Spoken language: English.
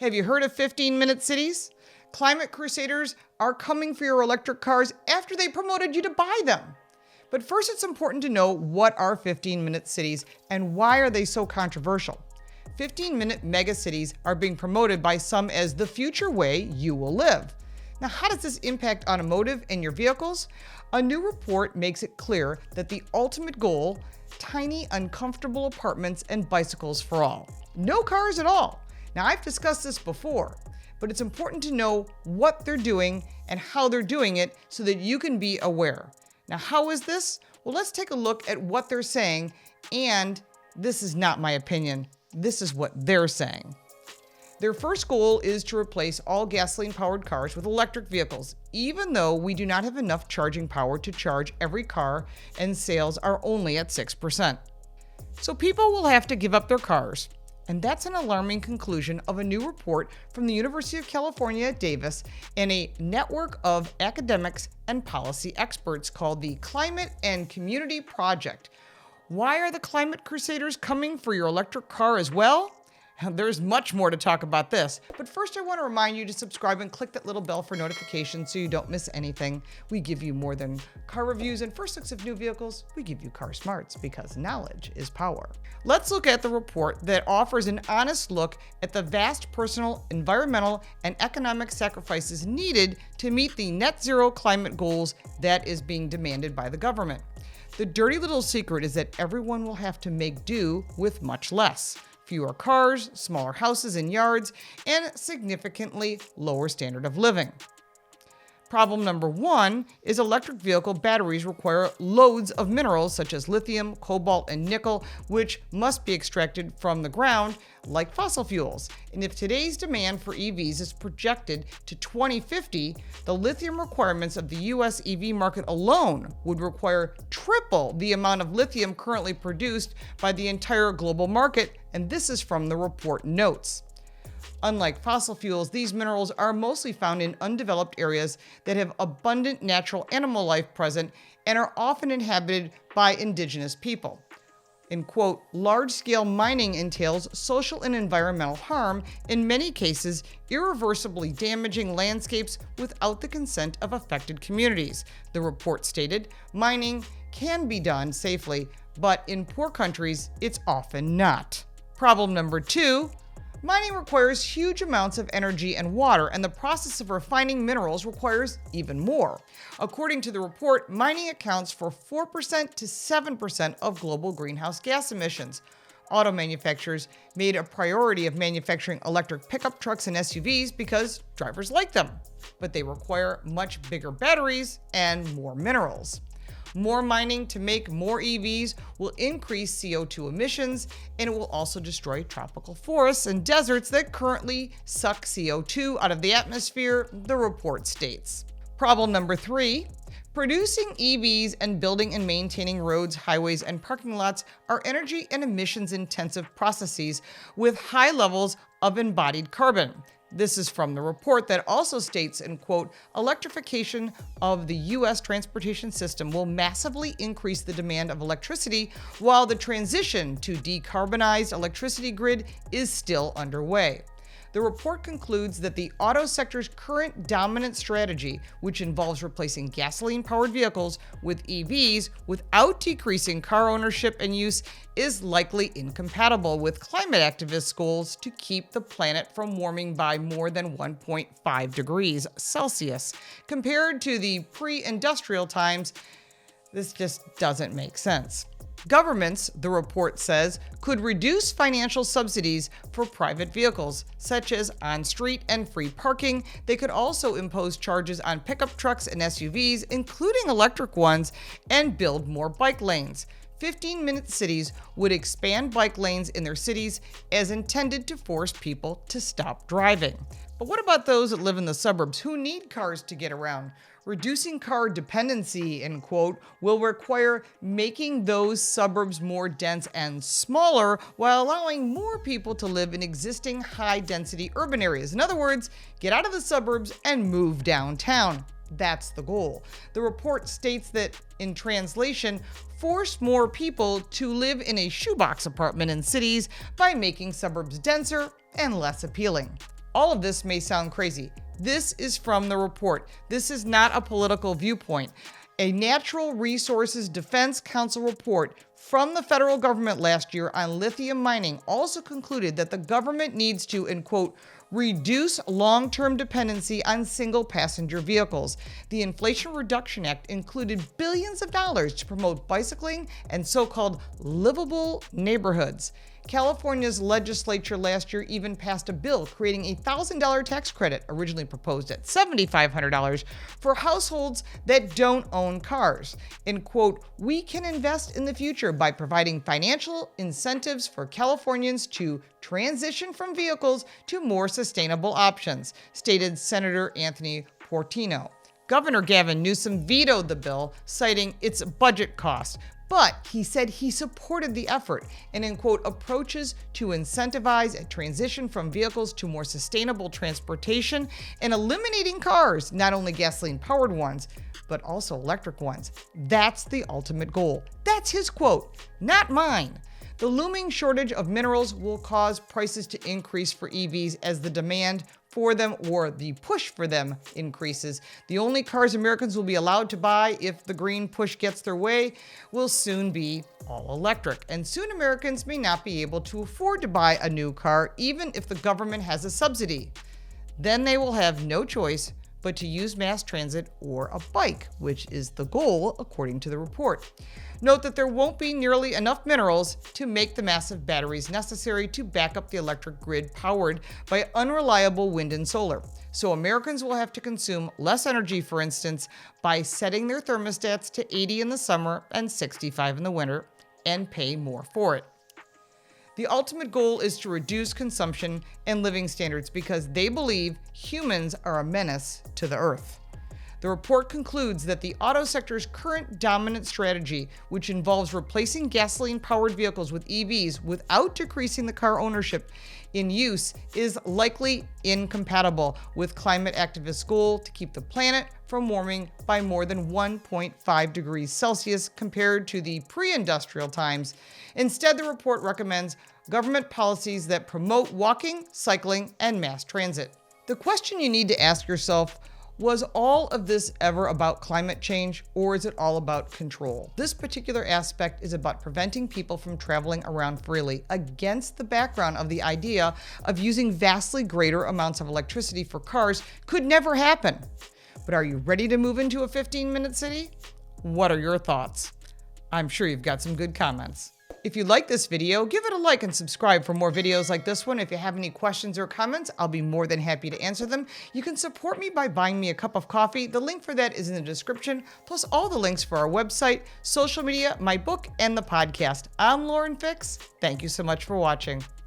Have you heard of 15-minute cities? Climate Crusaders are coming for your electric cars after they promoted you to buy them. But first, it's important to know what are 15-minute cities and why are they so controversial. 15-minute megacities are being promoted by some as the future way you will live. Now, how does this impact automotive and your vehicles? A new report makes it clear that the ultimate goal, tiny, uncomfortable apartments and bicycles for all. No cars at all. Now, I've discussed this before, but it's important to know what they're doing and how they're doing it so that you can be aware. Now, how is this? Well, let's take a look at what they're saying, and this is not my opinion. This is what they're saying. Their first goal is to replace all gasoline-powered cars with electric vehicles, even though we do not have enough charging power to charge every car and sales are only at 6%. So people will have to give up their cars. And that's an alarming conclusion of a new report from the University of California at Davis and a network of academics and policy experts called the Climate and Community Project. Why are the Climate Crusaders coming for your electric car as well? There's much more to talk about this, but first I want to remind you to subscribe and click that little bell for notifications so you don't miss anything. We give you more than car reviews and first looks of new vehicles. We give you car smarts because knowledge is power. Let's look at the report that offers an honest look at the vast personal, environmental, and economic sacrifices needed to meet the net zero climate goals that is being demanded by the government. The dirty little secret is that everyone will have to make do with much less. Fewer cars, smaller houses and yards, and significantly lower standard of living. Problem number one is electric vehicle batteries require loads of minerals such as lithium, cobalt, and nickel, which must be extracted from the ground like fossil fuels. And if today's demand for EVs is projected to 2050, the lithium requirements of the US EV market alone would require triple the amount of lithium currently produced by the entire global market, and this is from the report notes. Unlike fossil fuels, these minerals are mostly found in undeveloped areas that have abundant natural animal life present and are often inhabited by indigenous people. In quote, large-scale mining entails social and environmental harm, in many cases irreversibly damaging landscapes without the consent of affected communities. The report stated, mining can be done safely, but in poor countries, it's often not. Problem number two, mining requires huge amounts of energy and water, and the process of refining minerals requires even more. According to the report, mining accounts for 4% to 7% of global greenhouse gas emissions. Auto manufacturers made a priority of manufacturing electric pickup trucks and SUVs because drivers like them, but they require much bigger batteries and more minerals. More mining to make more EVs will increase CO2 emissions, and it will also destroy tropical forests and deserts that currently suck CO2 out of the atmosphere, the report states. Problem number three, producing EVs and building and maintaining roads, highways, and parking lots are energy and emissions intensive processes with high levels of embodied carbon. This is from the report that also states, in quote, electrification of the U.S. transportation system will massively increase the demand of electricity while the transition to decarbonized electricity grid is still underway. The report concludes that the auto sector's current dominant strategy, which involves replacing gasoline-powered vehicles with EVs without decreasing car ownership and use, is likely incompatible with climate activists' goals to keep the planet from warming by more than 1.5 degrees Celsius. Compared to the pre-industrial times, this just doesn't make sense. Governments, the report says, could reduce financial subsidies for private vehicles, such as on-street and free parking. They could also impose charges on pickup trucks and SUVs, including electric ones, and build more bike lanes. 15-minute cities would expand bike lanes in their cities as intended to force people to stop driving. But what about those that live in the suburbs who need cars to get around? Reducing car dependency, end quote, will require making those suburbs more dense and smaller while allowing more people to live in existing high-density urban areas. In other words, get out of the suburbs and move downtown. That's the goal. The report states that, in translation, force more people to live in a shoebox apartment in cities by making suburbs denser and less appealing. All of this may sound crazy. This is from the report. This is not a political viewpoint. A Natural Resources Defense Council report from the federal government last year on lithium mining also concluded that the government needs to, and quote, reduce long-term dependency on single passenger vehicles. The Inflation Reduction Act included billions of dollars to promote bicycling and so-called livable neighborhoods. California's legislature last year even passed a bill creating a $1,000 tax credit, originally proposed at $7,500, for households that don't own cars. And quote, we can invest in the future by providing financial incentives for Californians to transition from vehicles to more sustainable options, stated Senator Anthony Portino. Governor Gavin Newsom vetoed the bill, citing its budget costs. But he said he supported the effort and, in quote, approaches to incentivize a transition from vehicles to more sustainable transportation and eliminating cars, not only gasoline-powered ones, but also electric ones. That's the ultimate goal. That's his quote, not mine. The looming shortage of minerals will cause prices to increase for EVs as the demand for them or the push for them increases. The only cars Americans will be allowed to buy if the green push gets their way will soon be all electric. And soon Americans may not be able to afford to buy a new car even if the government has a subsidy. Then they will have no choice but to use mass transit or a bike, which is the goal according to the report. Note that there won't be nearly enough minerals to make the massive batteries necessary to back up the electric grid powered by unreliable wind and solar. So Americans will have to consume less energy, for instance, by setting their thermostats to 80 in the summer and 65 in the winter, and pay more for it. The ultimate goal is to reduce consumption and living standards because they believe humans are a menace to the earth. The report concludes that the auto sector's current dominant strategy, which involves replacing gasoline-powered vehicles with EVs without decreasing the car ownership in use, is likely incompatible with climate activists' goal to keep the planet from warming by more than 1.5 degrees Celsius compared to the pre-industrial times. Instead, the report recommends government policies that promote walking, cycling, and mass transit. The question you need to ask yourself: was all of this ever about climate change, or is it all about control? This particular aspect is about preventing people from traveling around freely against the background of the idea of using vastly greater amounts of electricity for cars could never happen. But are you ready to move into a 15-minute city? What are your thoughts? I'm sure you've got some good comments. If you like this video, give it a like and subscribe for more videos like this one. If you have any questions or comments, I'll be more than happy to answer them. You can support me by buying me a cup of coffee. The link for that is in the description, plus all the links for our website, social media, my book, and the podcast. I'm Lauren Fix. Thank you so much for watching.